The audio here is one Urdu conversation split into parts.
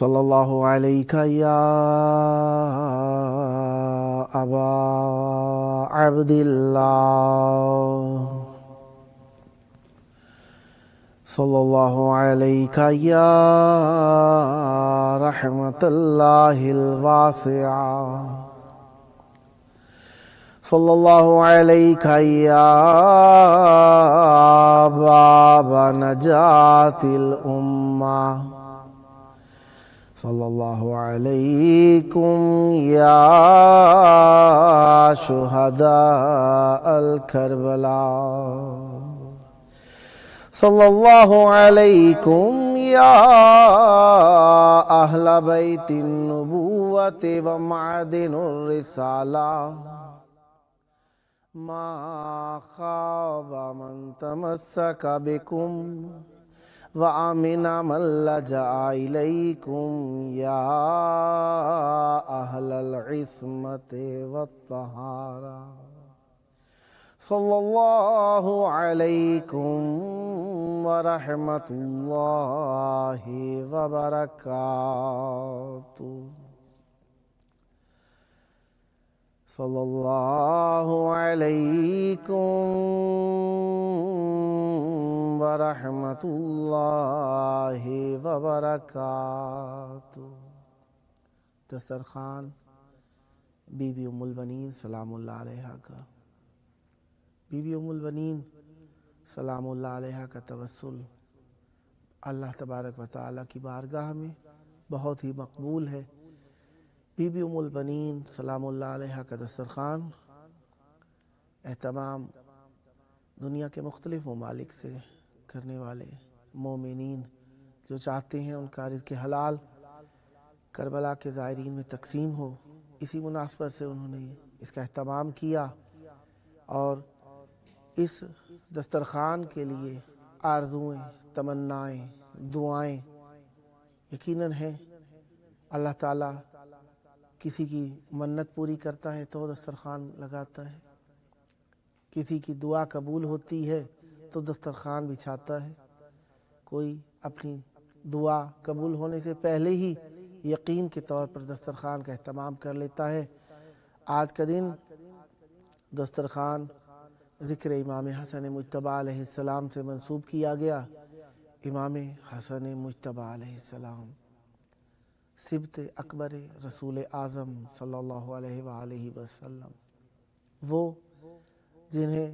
صلی اللہ علیہ یا ابا عبداللہ صلی اللہ علیہ یا رحمت اللہ الواسعہ صلی اللہ علیہ یا باب نجات الامہ صلی اللہ علیکم یا شہداء الکربلاء صلی اللہ علیکم یا اہل بیت النبوۃ و معدن الرسالہ ما خاب من تمسک بکم وَآمِنَ مَن لَجَأَ إِلَيْكُمْ يَا أَهْلَ الْعِصْمَةِ وَالطَّهَارَةِ صلی اللہ علیکم ورحمۃ اللہ وبرکاتہ صلی اللہ علیکم ورحمۃ اللہ وبرکاتہ۔ دسترخوان بی بی ام البنین سلام اللہ علیہا کا، بی بی ام البنین سلام اللہ علیہا کا توسل اللہ تبارک و تعالیٰ کی بارگاہ میں بہت ہی مقبول ہے۔ بی بی ام البنین سلام اللہ علیہا کا دسترخوان اہتمام دنیا کے مختلف ممالک سے کرنے والے مومنین جو چاہتے ہیں ان کا رزق حلال کربلا کے زائرین میں تقسیم ہو، اسی مناسبت سے انہوں نے اس کا اہتمام کیا اور اس دسترخوان کے لیے آرزوئیں، تمنائیں، دعائیں یقیناً ہیں۔ اللہ تعالیٰ کسی کی منت پوری کرتا ہے تو دسترخوان لگاتا ہے، کسی کی دعا قبول ہوتی ہے تو دسترخوان بچھاتا ہے، کوئی اپنی دعا قبول ہونے سے پہلے ہی یقین کے طور پر دسترخوان کا اہتمام کر لیتا ہے۔ آج کا دن دسترخوان ذکر امام حسن مجتبیٰ علیہ السلام سے منسوب کیا گیا۔ امام حسن مجتبیٰ علیہ السلام سبط اکبر رسول اعظم صلی اللہ علیہ وآلہ وسلم، وہ جنہیں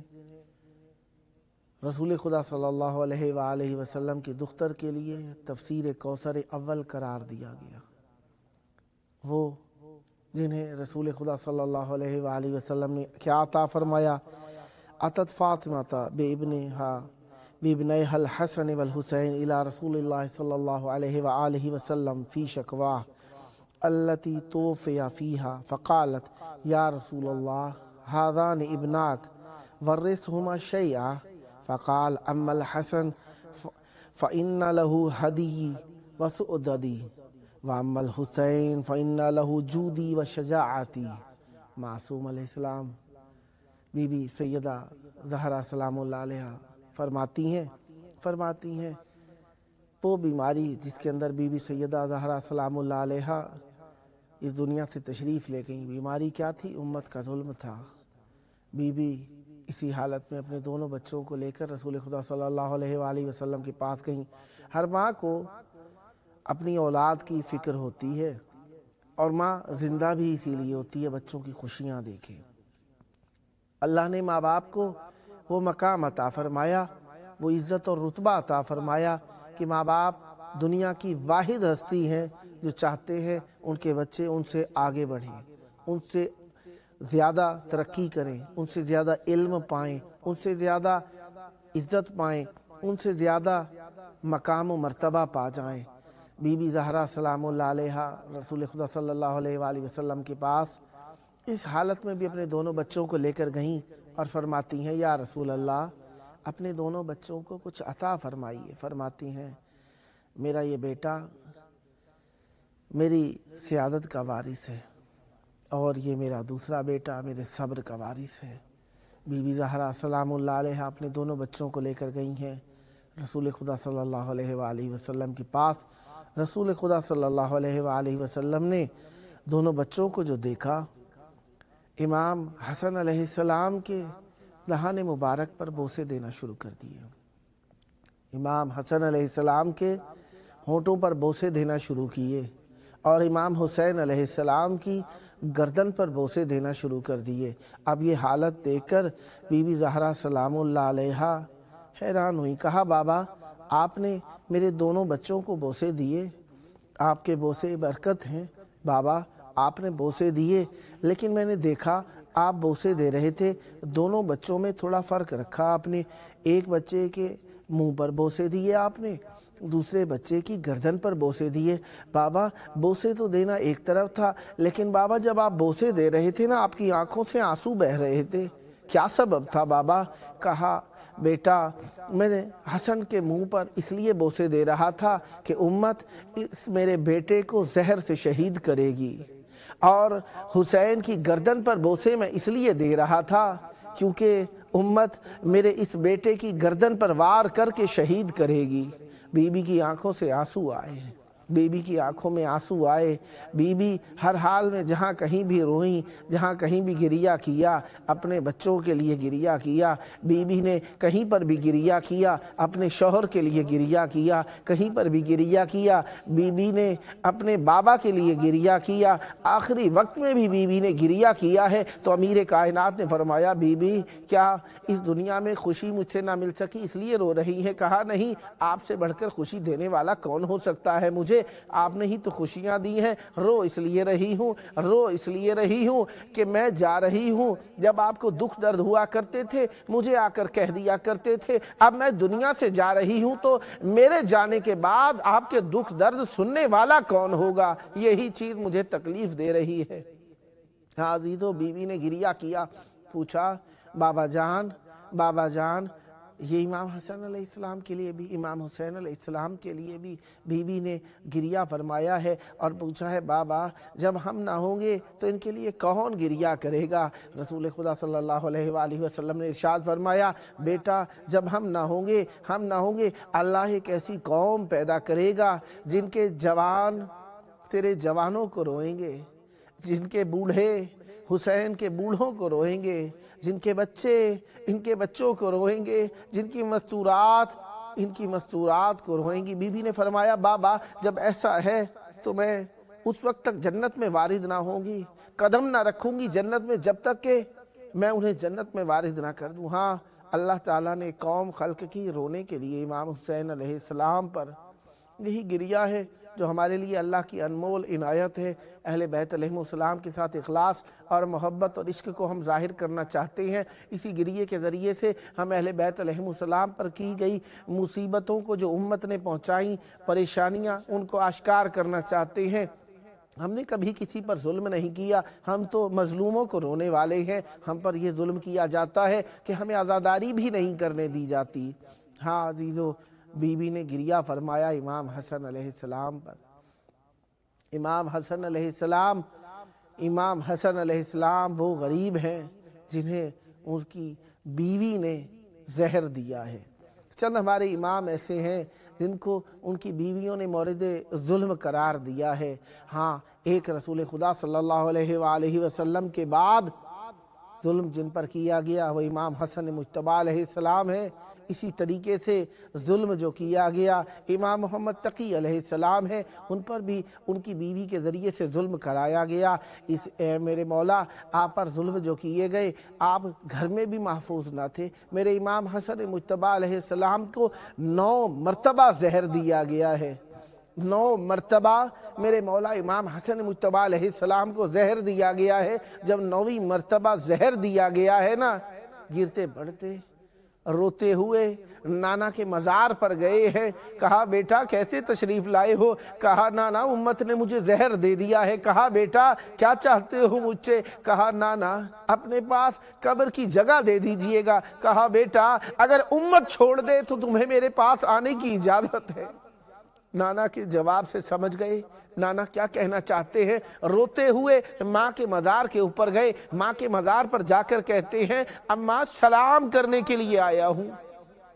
رسول خدا صلی اللہ علیہ وآلہ وسلم کی دختر کے لیے تفسیر کوثر اول قرار دیا گیا، وہ جنہیں رسول خدا صلی اللہ علیہ وآلہ وسلم نے کیا عطا فرمایا، اتت فاطمہ بابنیہا الحسن والحسین الی رسول اللہ صلی اللہ علیہ وآلہ وسلم فی شکواہ التی توفی فیہا فقالت یا رسول اللہ ہذان ابناک ورثہما شیئا فقال اما الحسن فإن له ہدی وسؤددی واما الحسین فإن له جودی وشجاعتی۔ معصوم علیہ السلام بی بی سیدہ زہرا سلام اللہ علیہ فرماتی ہیں وہ بیماری جس کے اندر بی بی سیدہ زہرا سلام اللہ علیہ اس دنیا سے تشریف لے گئیں، بیماری کیا تھی؟ امت کا ظلم تھا۔ بی بی اسی حالت میں اپنے دونوں بچوں کو لے کر رسول خدا صلی اللہ علیہ وآلہ وسلم کے پاس گئیں۔ ہر ماں کو اپنی اولاد کی فکر ہوتی ہے اور ماں زندہ بھی اسی لیے ہوتی ہے بچوں کی خوشیاں دیکھے۔ اللہ نے ماں باپ کو وہ مقام عطا فرمایا، وہ عزت اور رتبہ عطا فرمایا کہ ماں باپ دنیا کی واحد ہستی ہیں جو چاہتے ہیں ان کے بچے ان سے آگے بڑھیں، ان سے زیادہ ترقی کریں، ان سے زیادہ علم پائیں، ان سے زیادہ عزت پائیں، ان سے زیادہ مقام و مرتبہ پا جائیں۔ بی بی زہرا سلام اللہ علیہ رسول خدا صلی اللہ علیہ وآلہ وسلم کے پاس اس حالت میں بھی اپنے دونوں بچوں کو لے کر گئیں اور فرماتی ہیں یا رسول اللہ اپنے دونوں بچوں کو کچھ عطا فرمائیے۔ فرماتی ہیں میرا یہ بیٹا میری سیادت کا وارث ہے اور یہ میرا دوسرا بیٹا میرے صبر کا وارث ہے۔ بی بی زہرا سلام اللہ علیہ اپنے دونوں بچوں کو لے کر گئی ہیں رسول خدا صلی اللہ علیہ وآلہ وسلم کے پاس رسول خدا صلی اللہ علیہ وآلہ وسلم نے دونوں بچوں کو جو دیکھا، امام حسن علیہ السلام کے دہان مبارک پر بوسے دینا شروع کر دیے۔ امام حسن علیہ السلام کے ہونٹوں پر بوسے دینا شروع کیے اور امام حسین علیہ السلام کی گردن پر بوسے دینا شروع کر دیے۔ اب یہ حالت دیکھ کر بی بی زہرا سلام اللہ علیہا حیران ہوئی، کہا بابا آپ نے میرے دونوں بچوں کو بوسے دیے، آپ کے بوسے برکت ہیں بابا، آپ نے بوسے دیے، لیکن میں نے دیکھا آپ بوسے دے رہے تھے، دونوں بچوں میں تھوڑا فرق رکھا آپ نے، ایک بچے کے منہ پر بوسے دیے آپ نے، دوسرے بچے کی گردن پر بوسے دیے۔ بابا بوسے تو دینا ایک طرف تھا، لیکن بابا جب آپ بوسے دے رہے تھے نا، آپ کی آنکھوں سے آنسو بہہ رہے تھے، کیا سبب تھا بابا؟ کہا بیٹا میں نے حسن کے منہ پر اس لیے بوسے دے رہا تھا کہ امت اس میرے بیٹے کو زہر سے شہید کرے گی، اور حسین کی گردن پر بوسے میں اس لیے دے رہا تھا کیونکہ امت میرے اس بیٹے کی گردن پر وار کر کے شہید کرے گی۔ بی بی کی آنکھوں سے آنسو آئے، بی بی کی آنکھوں میں آنسو آئے، بی بی ہر حال میں جہاں کہیں بھی روئیں، جہاں کہیں بھی گریہ کیا، اپنے بچوں کے لیے گریہ کیا، بی بی نے کہیں پر بھی گریہ کیا، اپنے شوہر کے لیے گریہ کیا، کہیں پر بھی گریہ کیا، بی بی نے اپنے بابا کے لیے گریہ کیا، آخری وقت میں بھی بی بی نے گریہ کیا ہے۔ تو امیر کائنات نے فرمایا بی بی کیا اس دنیا میں خوشی مجھ سے نہ مل سکی اس لیے رو رہی ہے؟ کہا نہیں، آپ سے بڑھ کر خوشی دینے والا کون ہو سکتا ہے مجھے، آپ نے ہی تو خوشیاں دی ہیں، رو اس لیے رہی ہوں کہ میں جا رہی ہوں، جب آپ کو دکھ درد ہوا کرتے تھے مجھے آ کر کہہ دیا کرتے تھے، اب میں دنیا سے جا رہی ہوں تو میرے جانے کے بعد آپ کے دکھ درد سننے والا کون ہوگا، یہی چیز مجھے تکلیف دے رہی ہے۔ ہاں عزیزو، بی بی نے گریہ کیا، پوچھا بابا جان یہ امام حسن علیہ السلام کے لیے بھی، امام حسین علیہ السلام کے لیے بھی بی بی نے گریہ فرمایا ہے، اور پوچھا ہے بابا جب ہم نہ ہوں گے تو ان کے لیے کون گریہ کرے گا؟ رسول خدا صلی اللہ علیہ وآلہ وسلم نے ارشاد فرمایا بیٹا جب ہم نہ ہوں گے اللہ ایک ایسی قوم پیدا کرے گا جن کے جوان تیرے جوانوں کو روئیں گے، جن کے بوڑھے حسین کے بوڑھوں کو روئیں گے، جن کے بچے ان کے بچوں کو روئیں گے، جن کی مستورات ان کی مستورات کو روئیں گی۔ بی بی نے فرمایا بابا جب ایسا ہے تو میں اس وقت تک جنت میں وارد نہ ہوں گی، قدم نہ رکھوں گی جنت میں جب تک کہ میں انہیں جنت میں وارد نہ کر دوں۔ ہاں اللہ تعالیٰ نے قوم خلق کی رونے کے لیے امام حسین علیہ السلام پر، یہی گریہ ہے جو ہمارے لیے اللہ کی انمول عنایت ہے۔ اہل بیت علیہ السلام کے ساتھ اخلاص اور محبت اور عشق کو ہم ظاہر کرنا چاہتے ہیں، اسی گریہ کے ذریعے سے ہم اہل بیت علیہ السلام پر کی گئی مصیبتوں کو جو امت نے پہنچائیں، پریشانیاں، ان کو آشکار کرنا چاہتے ہیں۔ ہم نے کبھی کسی پر ظلم نہیں کیا، ہم تو مظلوموں کو رونے والے ہیں، ہم پر یہ ظلم کیا جاتا ہے کہ ہمیں عزاداری بھی نہیں کرنے دی جاتی۔ ہاں عزیزو، بی بی نے گریہ فرمایا امام حسن علیہ السلام پر۔ امام حسن علیہ السلام وہ غریب ہیں جنہیں ان کی بیوی نے زہر دیا ہے۔ چند ہمارے امام ایسے ہیں جن کو ان کی بیویوں نے مورد ظلم قرار دیا ہے۔ ہاں ایک رسول خدا صلی اللہ علیہ وآلہ وسلم کے بعد ظلم جن پر کیا گیا وہ امام حسن مجتبیٰ علیہ السلام ہے۔ اسی طریقے سے ظلم جو کیا گیا امام محمد تقی علیہ السلام ہے، ان پر بھی ان کی بیوی کے ذریعے سے ظلم کرایا گیا۔ اے میرے مولا آپ پر ظلم جو کیے گئے، آپ گھر میں بھی محفوظ نہ تھے۔ میرے امام حسن مجتبیٰ علیہ السلام کو 9 مرتبہ زہر دیا گیا ہے، 9 مرتبہ میرے مولا امام حسن مجتبیٰ علیہ السلام کو زہر دیا گیا ہے۔ جب 9ویں مرتبہ زہر دیا گیا ہے نا، گرتے پڑتے روتے ہوئے نانا کے مزار پر گئے ہیں، کہا بیٹا کیسے تشریف لائے ہو؟ کہا نانا امت نے مجھے زہر دے دیا ہے۔ کہا بیٹا کیا چاہتے ہو مجھ سے؟ کہا نانا اپنے پاس قبر کی جگہ دے دیجئے گا۔ کہا بیٹا اگر امت چھوڑ دے تو تمہیں میرے پاس آنے کی اجازت ہے۔ نانا کے جواب سے سمجھ گئے نانا کیا کہنا چاہتے ہیں، روتے ہوئے ماں کے مزار کے اوپر گئے، ماں کے مزار پر جا کر کہتے ہیں اماں سلام کرنے کے لیے آیا ہوں،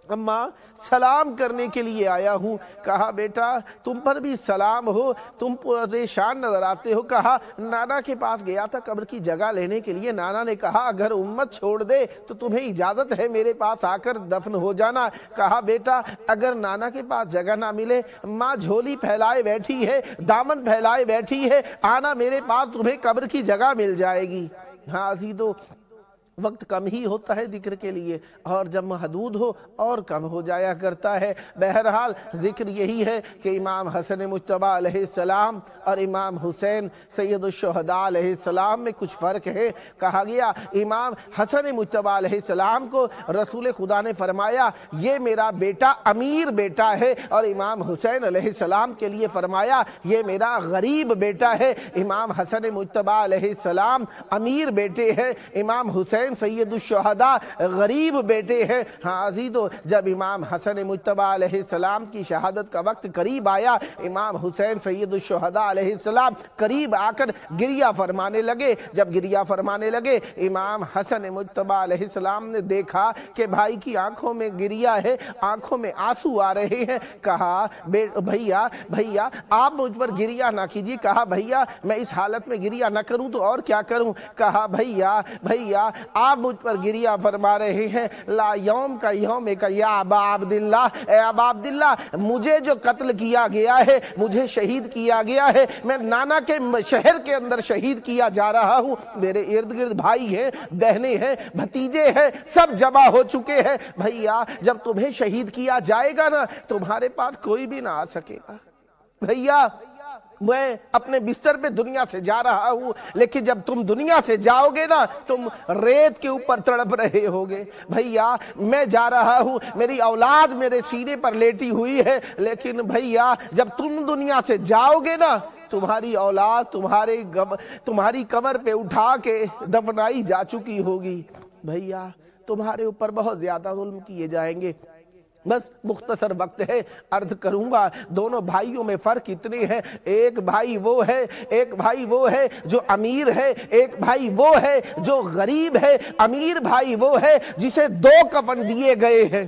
اماں سلام کرنے کے لیے آیا ہوں۔ کہا بیٹا تم پر بھی سلام ہو، تم پریشان نظر آتے ہو۔ کہا نانا کے پاس گیا تھا قبر کی جگہ لینے کے لیے، نانا نے کہا اگر امت چھوڑ دے تو تمہیں اجازت ہے میرے پاس آ کر دفن ہو جانا۔ کہا بیٹا اگر نانا کے پاس جگہ نہ ملے، ماں جھولی پھیلائے بیٹھی ہے، دامن پھیلائے بیٹھی ہے، آنا میرے پاس، تمہیں قبر کی جگہ مل جائے گی۔ ہاں عزیزو وقت کم ہی ہوتا ہے ذکر کے لیے، اور جب محدود ہو اور کم ہو جایا کرتا ہے۔ بہرحال ذکر یہی ہے کہ امام حسن مجتبیٰ علیہ السلام اور امام حسین سید الشہداء علیہ السلام میں کچھ فرق ہے۔ کہا گیا امام حسن مجتبیٰ علیہ السلام کو رسول خدا نے فرمایا یہ میرا بیٹا امیر بیٹا ہے، اور امام حسین علیہ السلام کے لیے فرمایا یہ میرا غریب بیٹا ہے۔ امام حسن مجتبیٰ علیہ السلام امیر بیٹے ہیں، امام حسین سید الشہداء غریب بیٹے ہیں۔ ہاں عزیزو جب امام حسن مجتبیٰ علیہ السلام کی شہادت کا وقت قریب آیا، امام حسین سید الشہداء علیہ السلام قریب آ کر گریہ فرمانے لگے۔ جب گریہ فرمانے لگے، امام حسن مجتبیٰ علیہ السلام نے دیکھا کہ بھائی کی آنکھوں میں گریہ ہے، آنکھوں میں آنسو آ رہے ہیں۔ کہا بھیا آپ مجھ پر گریہ نہ کیجیے۔ کہا بھیا میں اس حالت میں گریہ نہ کروں تو اور کیا کروں؟ کہا بھیا آپ مجھ پر گریہ فرما رہے ہیں، لا یوم کا یوم کا یا ابا عبداللہ، اے ابا عبداللہ مجھے جو قتل کیا گیا ہے، مجھے شہید کیا گیا ہے، میں نانا کے شہر کے اندر شہید کیا جا رہا ہوں، میرے ارد گرد بھائی ہیں، بہنیں ہیں، بھتیجے ہیں، سب جمع ہو چکے ہیں۔ بھیا جب تمہیں شہید کیا جائے گا نا، تمہارے پاس کوئی بھی نہ آ سکے گا۔ بھیا میں اپنے بستر پہ دنیا سے جا رہا ہوں، لیکن جب تم دنیا سے جاؤ گے نا تم ریت کے اوپر تڑپ رہے ہوگے۔ بھیا میں جا رہا ہوں، میری اولاد میرے سینے پر لیٹی ہوئی ہے، لیکن بھیا جب تم دنیا سے جاؤ گے نا تمہاری اولاد تمہاری قبر پہ اٹھا کے دفنائی جا چکی ہوگی۔ بھیا تمہارے اوپر بہت زیادہ ظلم کیے جائیں گے۔ بس مختصر وقت ہے، عرض کروں گا دونوں بھائیوں میں فرق اتنے ہیں، ایک بھائی وہ ہے جو امیر ہے، ایک بھائی وہ ہے جو غریب ہے۔ امیر بھائی وہ ہے جسے 2 کفن دیے گئے ہیں۔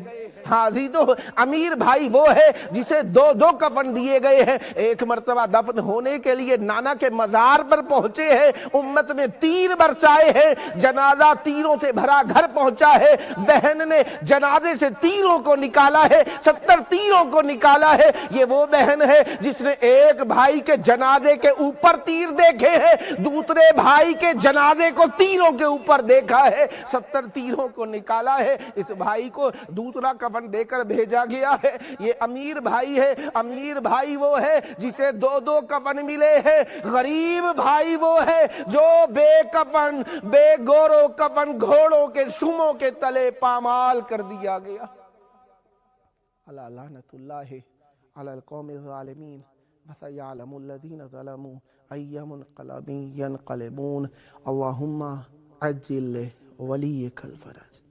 ہاں عزیزو امیر بھائی وہ ہے جسے 2 کفن دیے گئے ہیں۔ ایک مرتبہ دفن ہونے کے لیے نانا کے مزار پر پہنچے ہیں، امت نے تیر برسائے ہیں، جنازہ تیروں سے بھرا گھر پہنچا ہے، بہن نے جنازے سے تیروں کو نکالا ہے، 70 تیروں کو نکالا ہے۔ یہ وہ بہن ہے جس نے ایک بھائی کے جنازے کے اوپر تیر دیکھے ہیں، دوسرے بھائی کے جنازے کو تیروں کے اوپر دیکھا ہے، 70 تیروں کو نکالا ہے۔ اس بھائی کو دوسرا کفن دے کر بھیجا گیا ہے۔ یہ امیر بھائی ہے، امیر بھائی وہ ہے جسے 2 کفن ملے ہیں۔ غریب بھائی وہ ہے جو بے کفن، بے گورو کفن گھوڑوں کے شموں کے تلے پامال کر دیا گیا۔ الا لعنت اللہ علی القوم الظالمین فسیعلم الذین ظلموا ای منقلب ینقلبون۔ اللہم عجل ولیک الفرج۔